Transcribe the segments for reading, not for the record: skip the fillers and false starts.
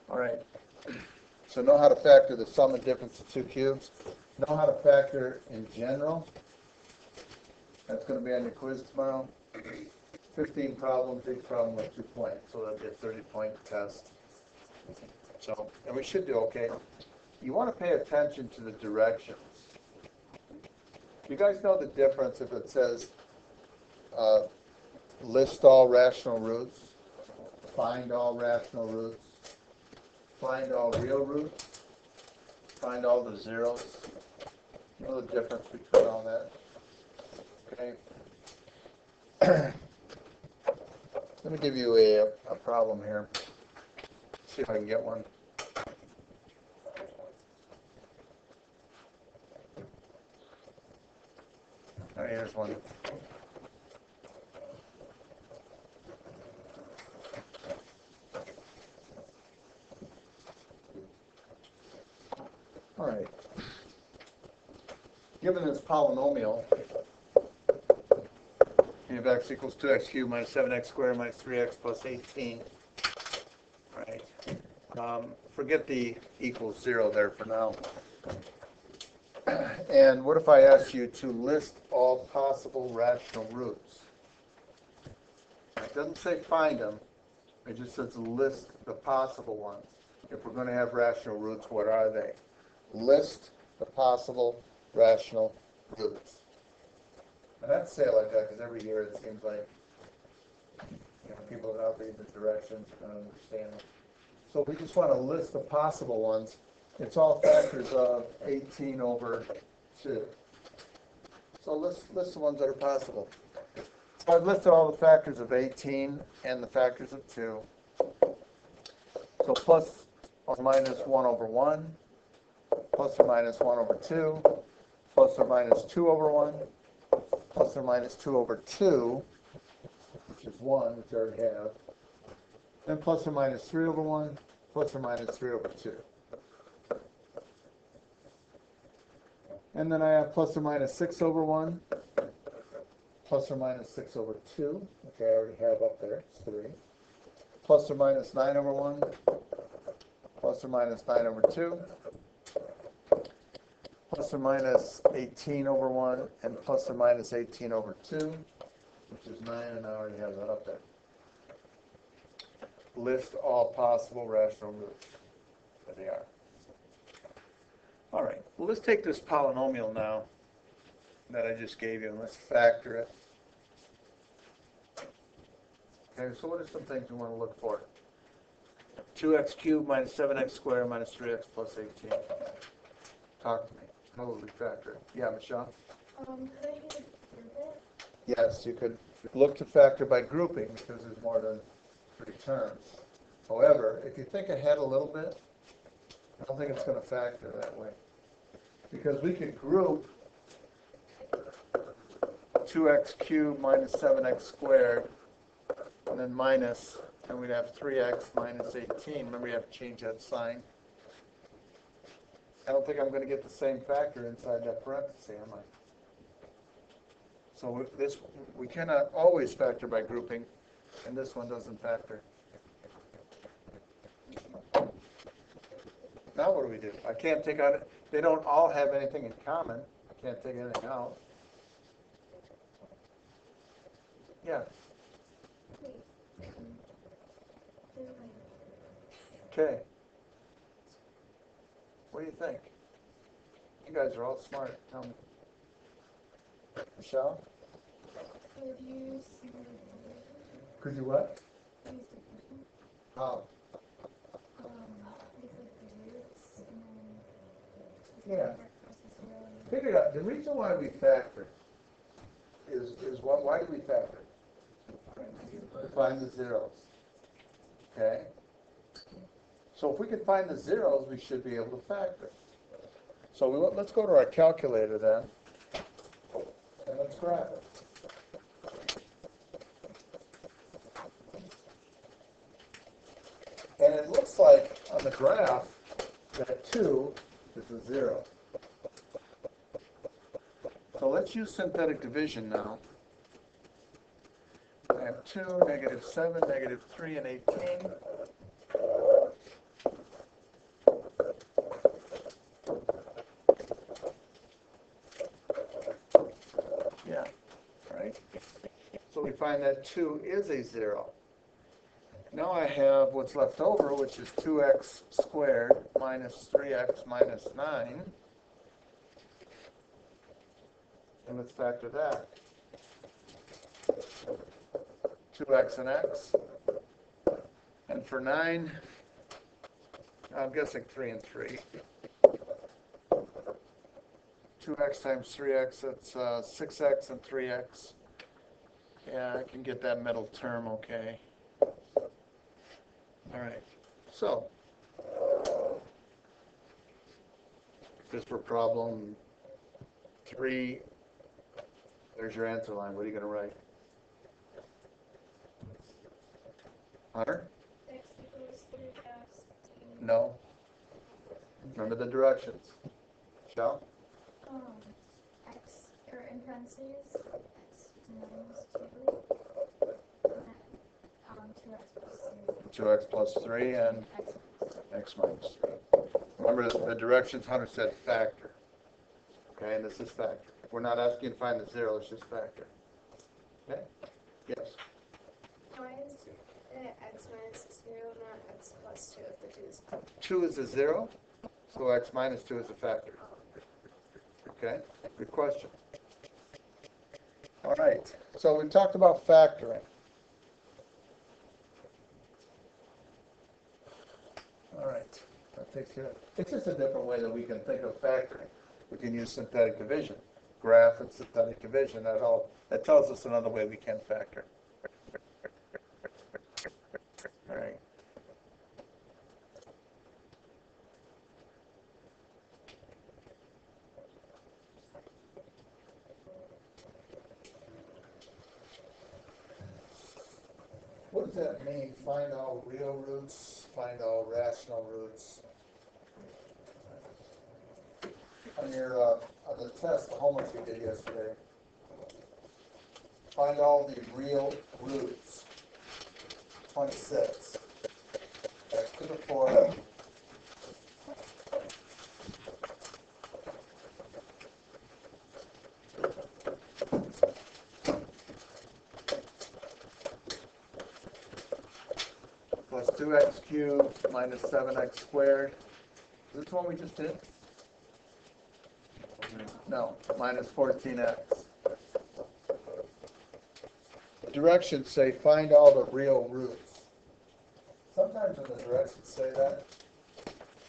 All right. So know how to factor the sum and difference of two cubes. Know how to factor in general. That's going to be on your quiz tomorrow. 15 problems, each problem with 2 points. So that'll be a 30-point test. So, and we should do okay. You want to pay attention to the directions. You guys know the difference if it says list all rational roots, find all rational roots, find all real roots, find all the zeros. You know the difference between all that? Okay. Let me give you a problem here. See if I can get one. Oh, here's one. All right. Given this polynomial, you have x equals 2x cubed minus 7x squared minus 3x plus 18. Right. Forget the equals 0 there for now. And what if I ask you to list all possible rational roots? It doesn't say find them. It just says list the possible ones. If we're going to have rational roots, what are they? List the possible rational roots. And I'd say it like that because every year it seems like people are not reading the directions and understand them. So if we just want to list the possible ones, it's all factors of 18 over 2. So let's list the ones that are possible. So I've listed all the factors of 18 and the factors of 2. So plus or minus 1 over 1, plus or minus 1 over 2, plus or minus 2 over 1, plus or minus 2 over 2, which is 1, which I already have, then plus or minus 3 over 1, plus or minus 3 over 2. And then I have plus or minus 6 over 1, plus or minus 6 over 2, which I already have up there, it's 3, plus or minus 9 over 1, plus or minus 9 over 2, plus or minus 18 over 1, and plus or minus 18 over 2, which is 9, and I already have that up there. List all possible rational roots. There they are. All right, well, let's take this polynomial now that I just gave you, and let's factor it. Okay, so what are some things we want to look for? 2x cubed minus 7x squared minus 3x plus 18. Talk to me. How would we factor it? Yeah, Michelle? Could I get a group it? Yes, you could look to factor by grouping because there's more than 3 terms. However, if you think ahead a little bit, I don't think it's going to factor that way. Because we could group 2x cubed minus 7x squared, and then minus, and we'd have 3x minus 18. Remember, you have to change that sign. I don't think I'm going to get the same factor inside that parenthesis, am I? So we cannot always factor by grouping, and this one doesn't factor. Now what do we do? I can't take out it. They don't all have anything in common. I can't take anything out. Yeah. Okay. What do you think? You guys are all smart. Tell me. Michelle? Could you what? How? Yeah. Figure it out. The reason why we factor is why do we factor? To find the zeros. Okay? So if we can find the zeros, we should be able to factor. So let's go to our calculator then, and let's graph it. And it looks like on the graph that 2 is a 0. So let's use synthetic division now. I have 2, -7, -3, and 18. find that 2 is a 0. Now I have what's left over, which is 2x squared minus 3x minus 9. And let's factor that. 2x and x. And for 9, I'm guessing 3 and 3. 2x times 3x, that's 6x and 3x. Yeah, I can get that middle term okay. All right, so this for problem 3, there's your answer line. What are you going to write? Hunter? X equals 3x. No. Remember the directions. Shall? X, or in parentheses, x minus 2, and 2x plus 3. 2x plus 3 and x minus 3. Remember the directions Hunter said factor. Okay, and this is factor. We're not asking to find the 0, it's just factor. Okay? Yes? Why is x minus 0 not x plus 2 if the 2 is 2 is a 0, so x minus 2 is a factor. Okay, good question. All right, so we talked about factoring. All right, that takes care of it. It's just a different way that we can think of factoring. We can use synthetic division, graph and synthetic division. That tells us another way we can factor. All right. What does that mean? Find all real roots, find all rational roots. On your on the test, the homework you did yesterday, find all the real roots. 26. X to the 4th. Plus 2x cubed minus 7x squared. Is this one we just did? No, minus 14x. The directions say find all the real roots. Sometimes when the directions say that,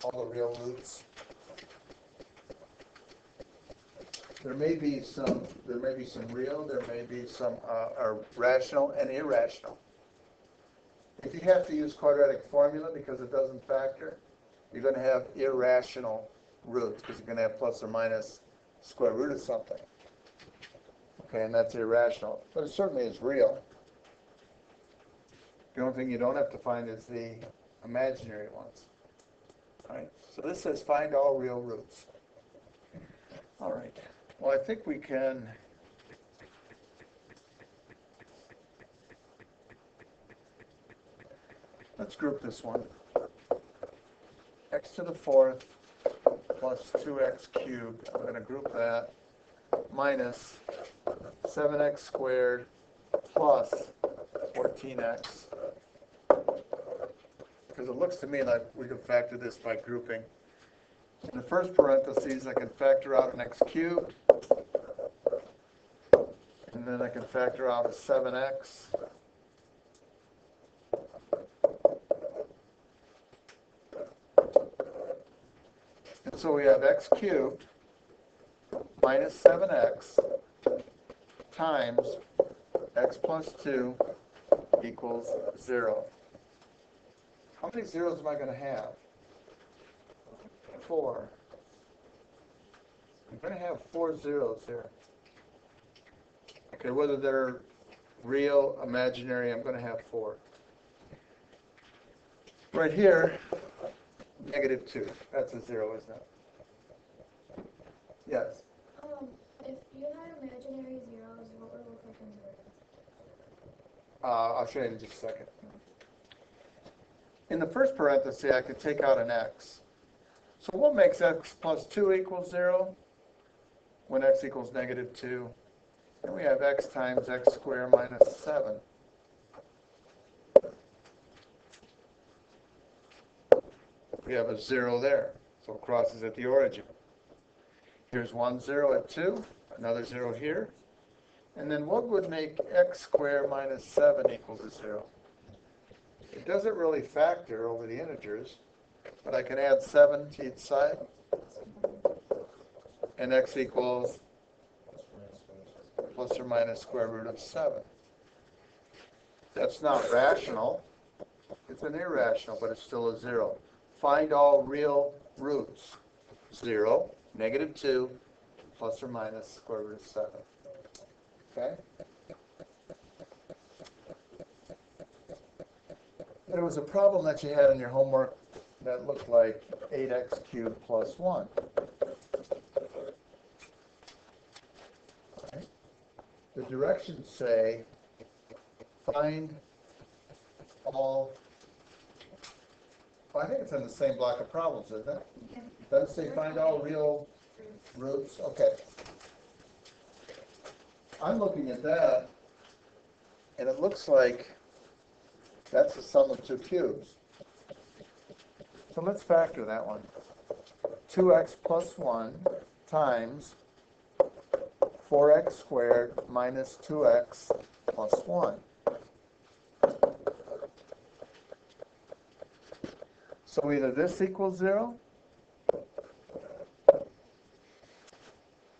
all the real roots, there may be some real, there may be some are rational and irrational. If you have to use quadratic formula because it doesn't factor, you're going to have irrational roots because you're going to have plus or minus square root of something. Okay, and that's irrational, but it certainly is real. The only thing you don't have to find is the imaginary ones. All right, so this says find all real roots. All right, well, I think we can let's group this one. X to the 4th plus 2x cubed. I'm going to group that minus 7x squared plus 14x. Because it looks to me like we can factor this by grouping. In the first parentheses, I can factor out an x cubed. And then I can factor out a 7x. And so we have x cubed minus 7x times x plus 2 equals 0. How many zeros am I going to have? 4. I'm going to have 4 zeros here. Okay, whether they're real, imaginary, I'm going to have 4. Right here, negative 2. That's a 0, isn't it? Yes. If you had imaginary zeros, what would it look like in zeros? I'll show you in just a second. In the first parenthesis, I could take out an x. So what makes x plus 2 equals 0 when x equals negative 2? And we have x times x squared minus 7. We have a 0 there, so it crosses at the origin. Here's 1 0 at 2, another 0 here. And then what would make x squared minus 7 equal to 0? It doesn't really factor over the integers, but I can add 7 to each side. And x equals plus or minus square root of 7. That's not rational. It's an irrational, but it's still a 0. Find all real roots. 0, negative 2, plus or minus square root of 7. Okay? There was a problem that you had in your homework that looked like 8x cubed plus 1. Okay. The directions say find all. Well, I think it's in the same block of problems, isn't it? Does it say find all real roots? Okay. I'm looking at that, and it looks like that's the sum of two cubes. So let's factor that one. 2x plus 1 times 4x squared minus 2x plus 1. So either this equals 0,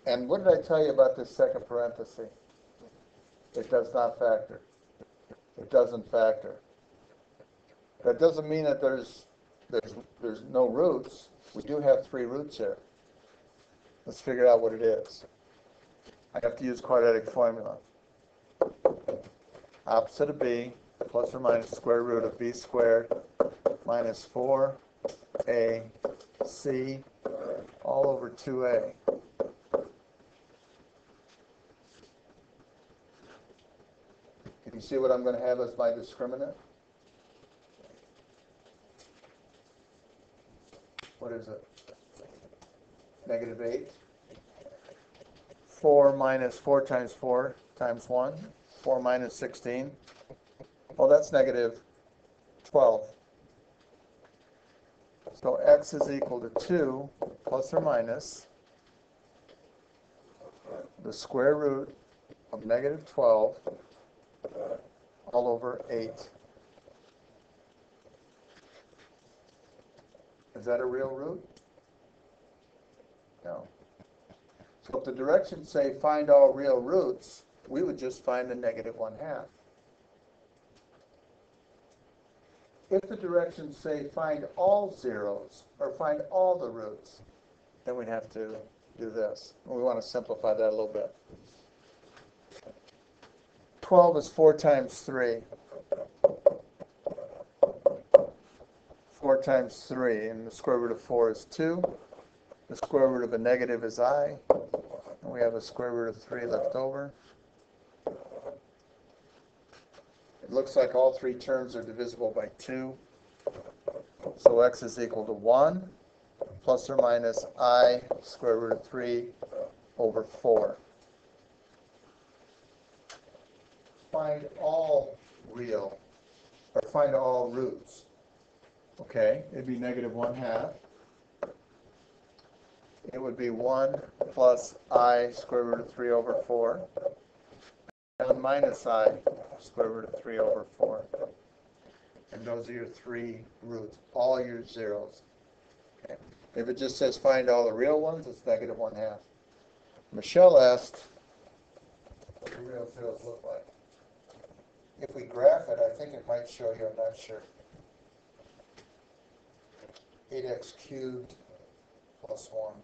and what did I tell you about this second parenthesis? It does not factor. It doesn't factor. That doesn't mean that there's no roots. We do have 3 roots here. Let's figure out what it is. I have to use quadratic formula. Opposite of b plus or minus square root of b squared minus 4ac all over 2a. Can you see what I'm going to have as my discriminant? What is it? Negative 8. 4 minus 4 times 4 times 1. 4 minus 16. Well, that's negative 12. So x is equal to 2 plus or minus the square root of negative 12 all over 8. Is that a real root? No. So if the directions say find all real roots, we would just find the negative 1/2. If the directions say find all zeros or find all the roots, then we'd have to do this. We want to simplify that a little bit. 12 is 4 times 3. 4 times 3, and the square root of 4 is 2. The square root of a negative is I. And we have a square root of 3 left over. It looks like all 3 terms are divisible by 2. So x is equal to 1 plus or minus I square root of 3 over 4. Find all real, or find all roots. Okay, it'd be negative 1/2. It would be 1 plus I square root of 3 over 4. And minus I square root of 3 over 4. And those are your 3 roots, all your zeros. Okay. If it just says find all the real ones, it's negative 1/2. Michelle asked, what do real zeros look like? If we graph it, I think it might show you, I'm not sure. 8x cubed plus 1.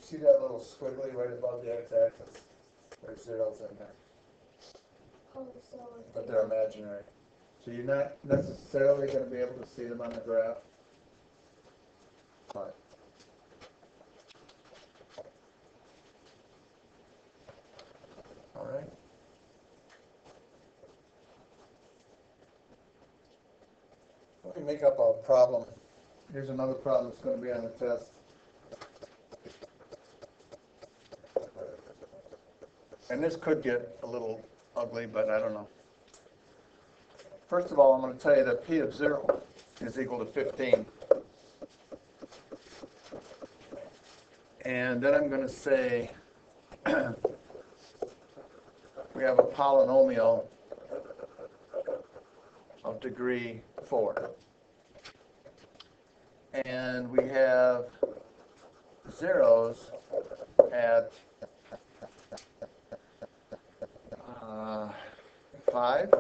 See that little squiggly right above the x-axis? There's zeros in there. Oh, so But they're imaginary. So you're not necessarily going to be able to see them on the graph. But all right. Let me make up a problem Here's another problem that's going to be on the test. And this could get a little ugly, but I don't know. First of all, I'm going to tell you that P of 0 is equal to 15. And then I'm going to say we have a polynomial of degree 4. And we have zeros at 5,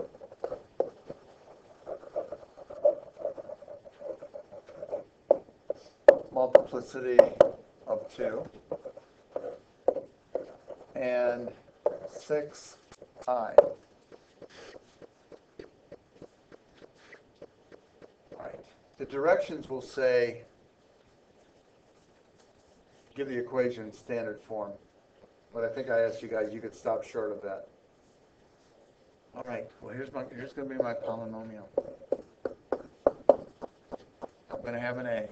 multiplicity of 2, and 6i. Right. The directions will say, give the equation in standard form. But I think I asked you guys, you could stop short of that. All right, well, here's going to be my polynomial. I'm going to have an a.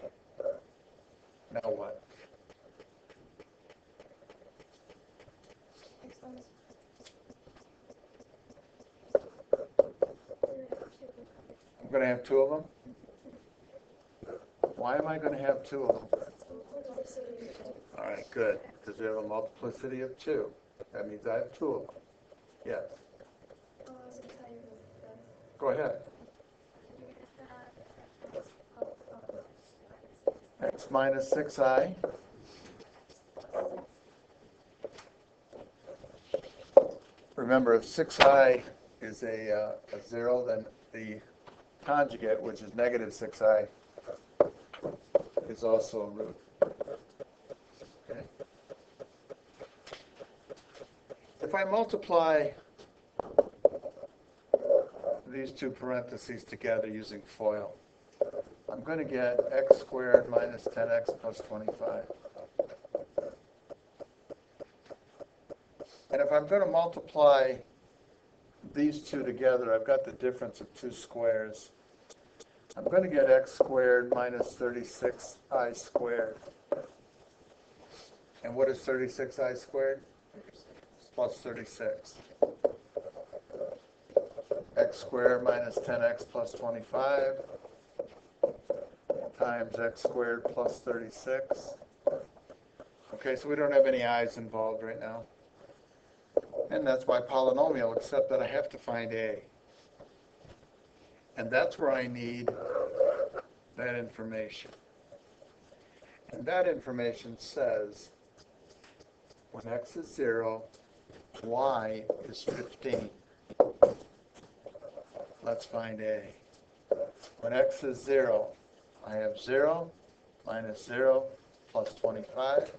Now what? I'm going to have 2 of them? Why am I going to have 2 of them? All right, good, because we have a multiplicity of 2. That means I have 2 of them. Yes. Go ahead. X minus 6i. Remember, if 6i is a 0, then the conjugate, which is negative 6i, is also a root. Okay. If I multiply these 2 parentheses together using FOIL, I'm going to get x squared minus 10x plus 25. And if I'm going to multiply these 2 together, I've got the difference of 2 squares. I'm going to get x squared minus 36i squared. And what is 36i squared? Plus 36. X squared minus 10x plus 25 times x squared plus 36. Okay, so we don't have any i's involved right now. And that's my polynomial, except that I have to find a. And that's where I need that information. And that information says when x is 0, y is 15. Let's find a. When x is 0, I have 0 minus 0 plus 25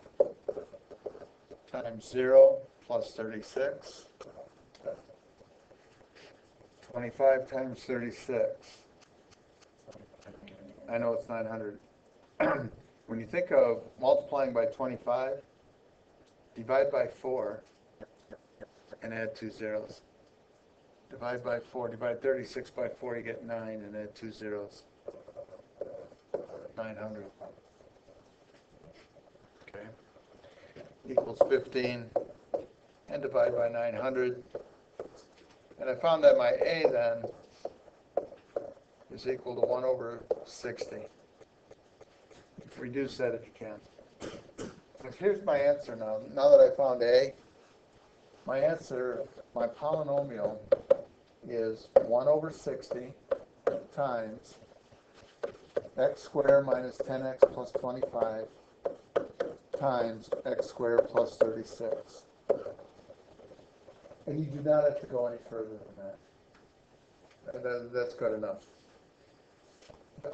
times 0 plus 36. 25 times 36. I know it's 900. When you think of multiplying by 25, divide by 4 and add 2 zeros. Divide by 4, divide 36 by 4, you get 9 and add 2 zeros. 900. Okay. Equals 15. And divide by 900. And I found that my a then is equal to 1 over 60. Reduce that if you can. But here's my answer now. Now that I found a, my answer, my polynomial is 1 over 60 times x squared minus 10x plus 25 times x squared plus 36. And you do not have to go any further than that. That's good enough.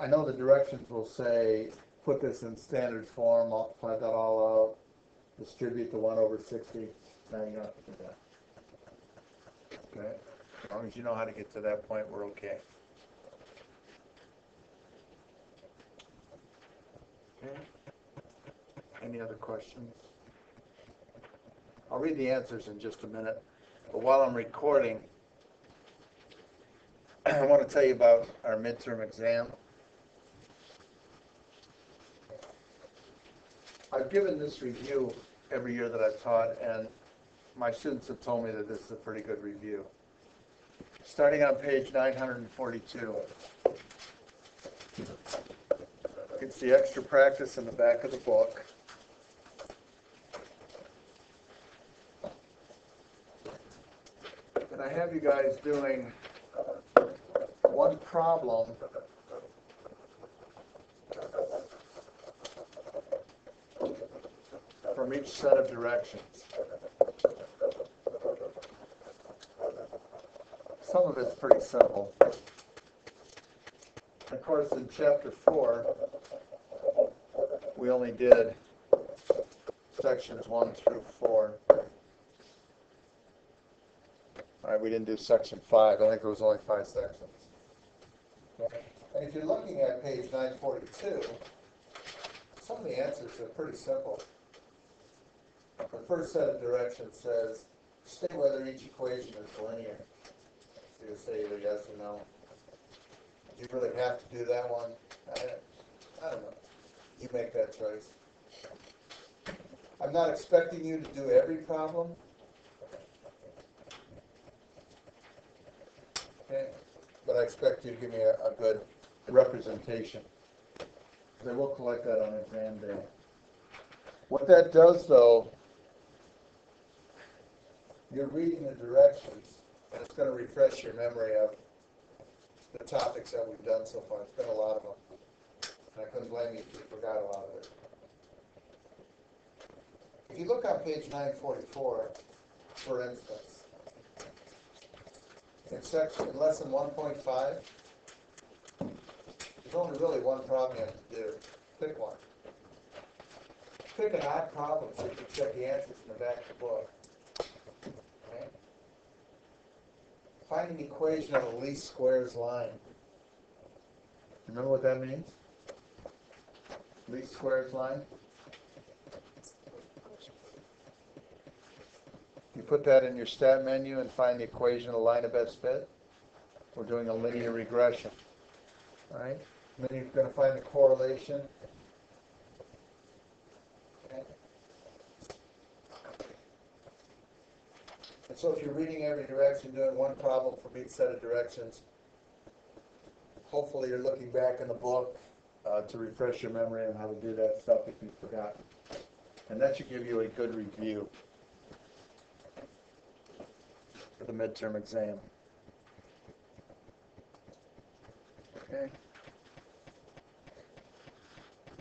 I know the directions will say, put this in standard form, multiply that all out, distribute the 1 over 60. Now you don't have to do that. Okay? As long as you know how to get to that point, we're okay. Okay? Any other questions? I'll read the answers in just a minute. But while I'm recording, I want to tell you about our midterm exam. I've given this review every year that I've taught, and my students have told me that this is a pretty good review. Starting on page 942. It's the extra practice in the back of the book. And I have you guys doing one problem from each set of directions. Some of it's pretty simple. Of course, in chapter 4, we only did sections 1 through 4. All right, we didn't do section 5. I think there was only 5 sections. Okay. And if you're looking at page 942, some of the answers are pretty simple. The first set of directions says, state whether each equation is linear. So you say either yes or no. Do you really have to do that one? I don't know. You make that choice. I'm not expecting you to do every problem. Okay? But I expect you to give me a good representation. They will collect that on exam day. What that does, though, you're reading the directions, and it's going to refresh your memory of the topics that we've done so far. It's been a lot of them. And I couldn't blame you if you forgot a lot of it. If you look on page 944, for instance, in lesson 1.5, there's only really one problem you have to do. Pick one. Pick an odd problem so you can check the answers in the back of the book. Okay? Find an equation on the least squares line. Remember what that means? Least squares line? You put that in your stat menu and find the equation of the line of best fit. We're doing a linear regression. All right? And then you're going to find the correlation. Okay? And so if you're reading every direction, doing one problem from each set of directions, hopefully you're looking back in the book to refresh your memory on how to do that stuff if you've forgotten. And that should give you a good review for the midterm exam. Okay.